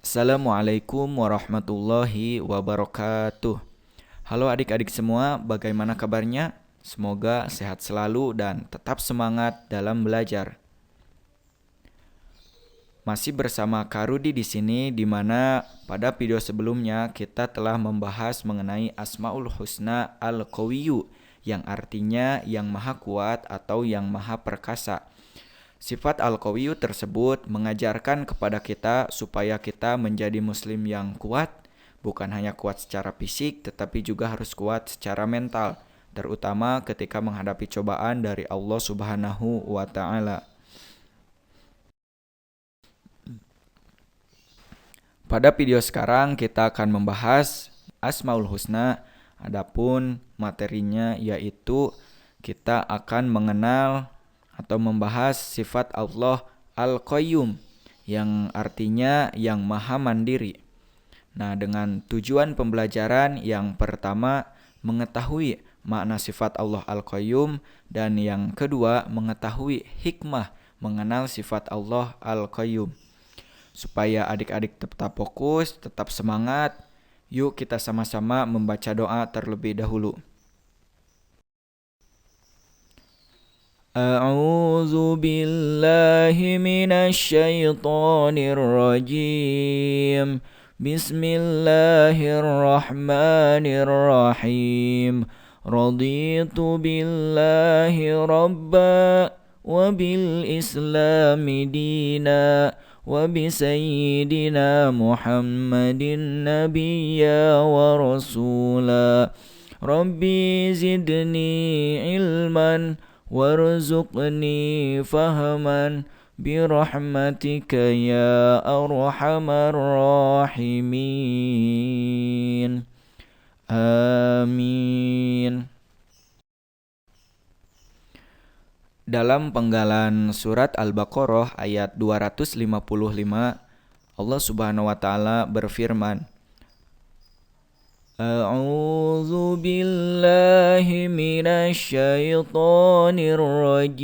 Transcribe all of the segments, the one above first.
Assalamualaikum warahmatullahi wabarakatuh. Halo adik-adik semua, bagaimana kabarnya? Semoga sehat selalu dan tetap semangat dalam belajar. Masih bersama Kak Rudi di sini, di mana pada video sebelumnya kita telah membahas mengenai Asmaul Husna Al-Qawiyyu, yang artinya yang maha kuat atau yang maha perkasa. Sifat Al-Qawiyyu tersebut mengajarkan kepada kita supaya kita menjadi muslim yang kuat, bukan hanya kuat secara fisik tetapi juga harus kuat secara mental, terutama ketika menghadapi cobaan dari Allah Subhanahu wa taala. Pada video sekarang kita akan membahas Asmaul Husna. Adapun materinya yaitu kita akan mengenal atau membahas sifat Allah Al-Qayyum, yang artinya yang maha mandiri. Nah, dengan tujuan pembelajaran yang pertama mengetahui makna sifat Allah Al-Qayyum, dan yang kedua mengetahui hikmah mengenal sifat Allah Al-Qayyum. Supaya adik-adik tetap fokus, tetap semangat, yuk kita sama-sama membaca doa terlebih dahulu. A'udzu billahi minasyaitonir rajim. Bismillahirrahmanirrahim. Raditu billahi rabba wa bil islami dina wa bi sayyidina Muhammadin nabiyya wa rasula. Rabbi zidni ilman warzuqni fahman birahmatika ya arhamar rahimin. Amin. Dalam penggalan surat Al-Baqarah ayat 255, Allah Subhanahu wa taala berfirman, A'udzu billahi minasyaitonir rajim.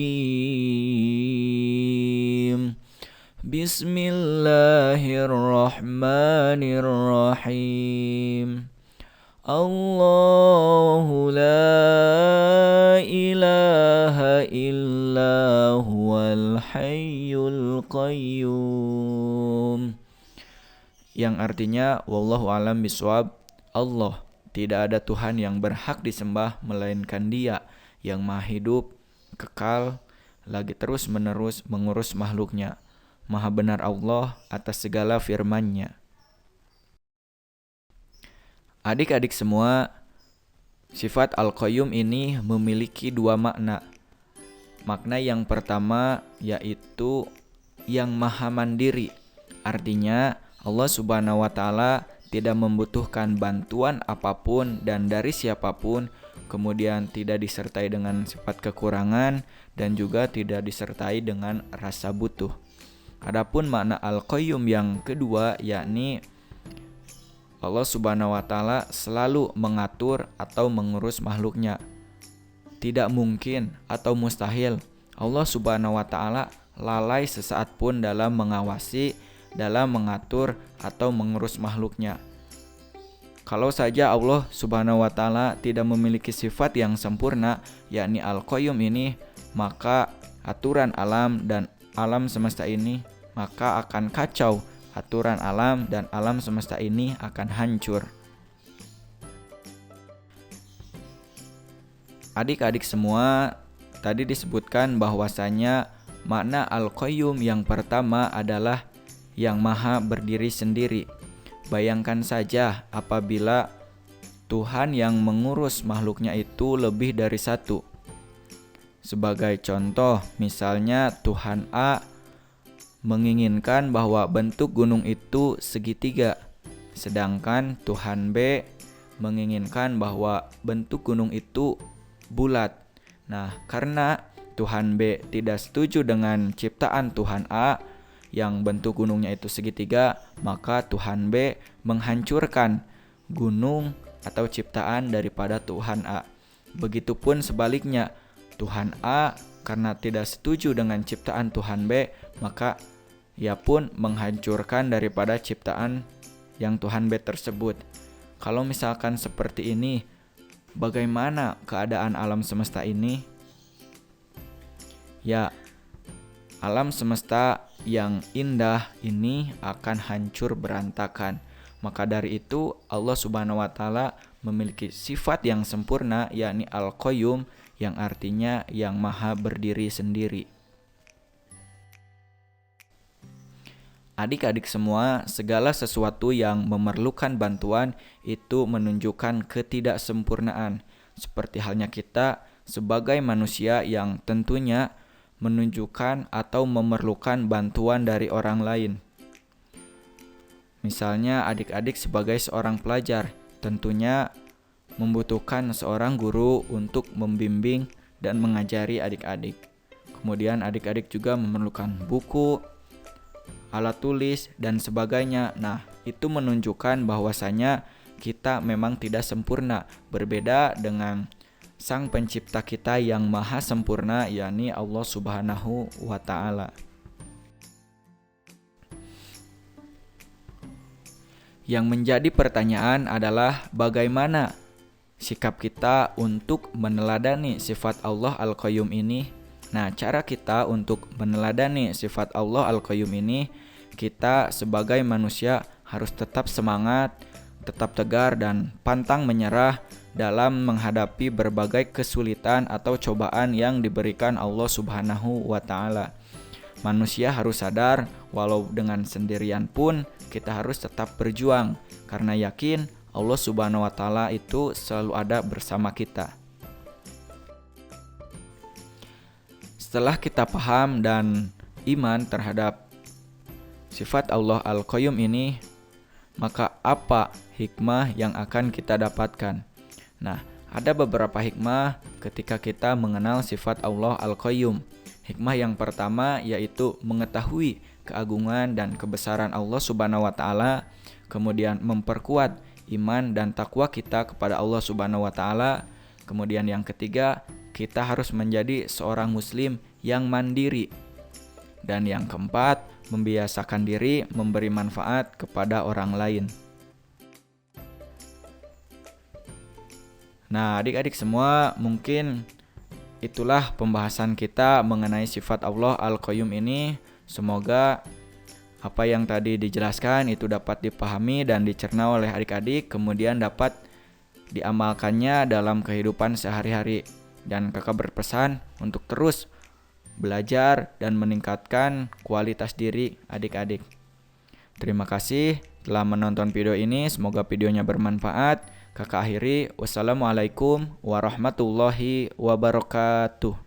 Bismillahirrahmanirrahim. Allahu la ilaha illa huwal hayyul qayyum. Yang artinya wallahu alam biswab. Allah, tidak ada Tuhan yang berhak disembah melainkan Dia yang maha hidup, kekal, lagi terus-menerus mengurus makhluknya. Maha benar Allah atas segala firman-Nya. Adik-adik semua, sifat Al-Qayyum ini memiliki dua makna. Makna yang pertama yaitu yang maha mandiri. Artinya Allah Subhanahu wa taala tidak membutuhkan bantuan apapun dan dari siapapun, kemudian tidak disertai dengan sifat kekurangan dan juga tidak disertai dengan rasa butuh. Adapun makna Al-Qayyum yang kedua yakni Allah Subhanahu wa taala selalu mengatur atau mengurus makhluknya. Tidak mungkin atau mustahil Allah Subhanahu wa taala lalai sesaat pun dalam mengawasi, dalam mengatur atau mengurus makhluknya. Kalau saja Allah Subhanahu wa taala tidak memiliki sifat yang sempurna yakni Al-Qayyum ini, maka aturan alam dan alam semesta ini maka akan kacau. Aturan alam dan alam semesta ini akan hancur. Adik-adik semua, tadi disebutkan bahwasanya makna Al-Qayyum yang pertama adalah yang maha berdiri sendiri. Bayangkan saja apabila Tuhan yang mengurus makhluknya itu lebih dari satu. Sebagai contoh, misalnya Tuhan A menginginkan bahwa bentuk gunung itu segitiga, sedangkan Tuhan B menginginkan bahwa bentuk gunung itu bulat. Nah, karena Tuhan B tidak setuju dengan ciptaan Tuhan A yang bentuk gunungnya itu segitiga, maka Tuhan B menghancurkan gunung atau ciptaan daripada Tuhan A. Begitupun sebaliknya, Tuhan A karena tidak setuju dengan ciptaan Tuhan B, maka ia pun menghancurkan daripada ciptaan yang Tuhan buat tersebut. Kalau misalkan seperti ini, bagaimana keadaan alam semesta ini? Ya, alam semesta yang indah ini akan hancur berantakan. Maka dari itu Allah Subhanahu wa taala memiliki sifat yang sempurna, yakni Al-Qayyum, yang artinya yang maha berdiri sendiri. Adik-adik semua, segala sesuatu yang memerlukan bantuan itu menunjukkan ketidaksempurnaan. Seperti halnya kita sebagai manusia yang tentunya menunjukkan atau memerlukan bantuan dari orang lain. Misalnya adik-adik sebagai seorang pelajar, tentunya membutuhkan seorang guru untuk membimbing dan mengajari adik-adik. Kemudian adik-adik juga memerlukan buku, alat tulis, dan sebagainya. Nah, itu menunjukkan bahwasanya kita memang tidak sempurna, berbeda dengan Sang Pencipta kita yang maha sempurna, yakni Allah Subhanahu wa ta'ala. Yang menjadi pertanyaan adalah bagaimana sikap kita untuk meneladani sifat Allah Al-Qayyum ini. Nah, cara kita untuk meneladani sifat Allah Al-Qayyum ini, kita sebagai manusia harus tetap semangat, tetap tegar, dan pantang menyerah dalam menghadapi berbagai kesulitan atau cobaan yang diberikan Allah Subhanahu wa ta'ala. Manusia harus sadar, walau dengan sendirian pun kita harus tetap berjuang, karena yakin Allah Subhanahu wa ta'ala itu selalu ada bersama kita. Setelah kita paham dan iman terhadap sifat Allah Al-Qayyum ini, maka apa hikmah yang akan kita dapatkan? Nah, ada beberapa hikmah ketika kita mengenal sifat Allah Al-Qayyum. Hikmah yang pertama yaitu mengetahui keagungan dan kebesaran Allah Subhanahu wa ta'ala, kemudian memperkuat iman dan takwa kita kepada Allah Subhanahu wa ta'ala. Kemudian yang ketiga, kita harus menjadi seorang muslim yang mandiri. Dan yang keempat, membiasakan diri memberi manfaat kepada orang lain. Nah, adik-adik semua, mungkin itulah pembahasan kita mengenai sifat Allah Al-Qayyum ini. Semoga apa yang tadi dijelaskan itu dapat dipahami dan dicerna oleh adik-adik, kemudian dapat diamalkannya dalam kehidupan sehari-hari. Dan kakak berpesan untuk terus belajar dan meningkatkan kualitas diri adik-adik. Terima kasih telah menonton video ini, semoga videonya bermanfaat. Kakak akhiri, wassalamualaikum warahmatullahi wabarakatuh.